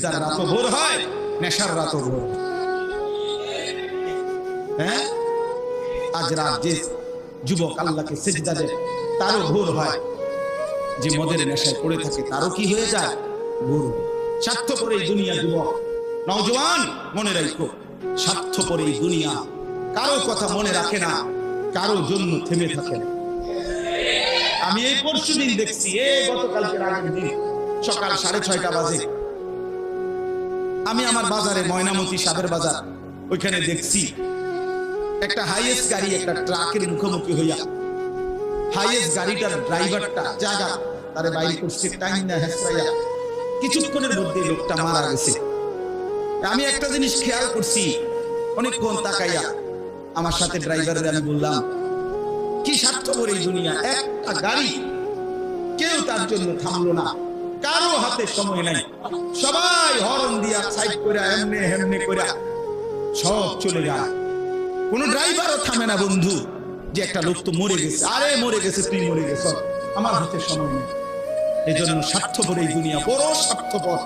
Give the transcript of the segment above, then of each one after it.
সিজদার রাতও ভোর হয়, নেশার রাতও ভোর হয়। হ্যাঁ, আজ রাত যে যুবক আল্লাহকে সিজদা দেয় তারও ভোর হয়, যে মদের নেশায় পড়ে থাকে তারও কি হয়ে যায়, ভোর। স্বার্থপর এই দুনিয়া যুবক, নওজওয়ান মনে রাখো, স্বার্থপর এই দুনিয়া, কারো কথা মনে রাখে না, কারো জন্য থেমে থাকে না। আমি এই পরশুদিন দেখছি, গতকালকে আগের দিন সকাল 6:30 বাজে আমি আমার বাজারে, ময়নামতি সাবের বাজার, ওইখানে দেখছি একটা হাইয়েস্ট গাড়ি একটা ট্রাকের মুখোমুখি হইয়া, হাইয়েস্ট গাড়িটার ড্রাইভারটা জায়গা তারে বাইরে করছে, টাইম না হেসরাইয়া, কিছুক্ষণের মধ্যে লোকটা মারা গেছে। আমি একটা জিনিস খেয়াল করছি, অনেকক্ষণ তাকাইয়া আমার সাথে ড্রাইভারের আমি বললাম, কি স্বার্থপর এই দুনিয়া, একটা গাড়ি কেউ তার জন্য থামলো না, কারো হাতে সময় নাই, সবাই হর্ন দিয়া সাইড করে এমনে হেমনে করে সব চলে যায়, কোন ড্রাইভারও থামে না বন্ধু, যে একটা লোক তো মরে গেছে, আরে মরে গেছে, তুই মরে গেছ, আমার হাতে সময় নেই। এই জন্য স্বার্থপর এই দুনিয়া, বড় স্বার্থপর,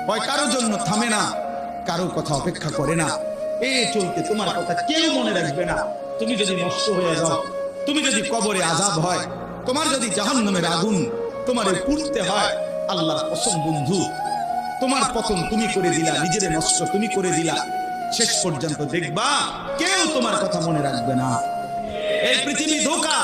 হয় কারো জন্য থামে না, কারো কথা অপেক্ষা করে না, চলতে তোমার কথা কেউ মনে রাখবে না। তুমি যদি নষ্ট হয়ে যাও, তুমি যদি কবরে আযাব হয়, তোমার যদি জাহান্নামের আগুন তোমারে পুড়তে হয়, আল্লাহর কসম বন্ধু, তোমার পতন তুমি করে দিলা, নিজের নষ্ট তুমি করে দিলা, শেষ পর্যন্ত দেখবা কেউ তোমার কথা মনে রাখবে না। এই পৃথিবী ধোঁকা,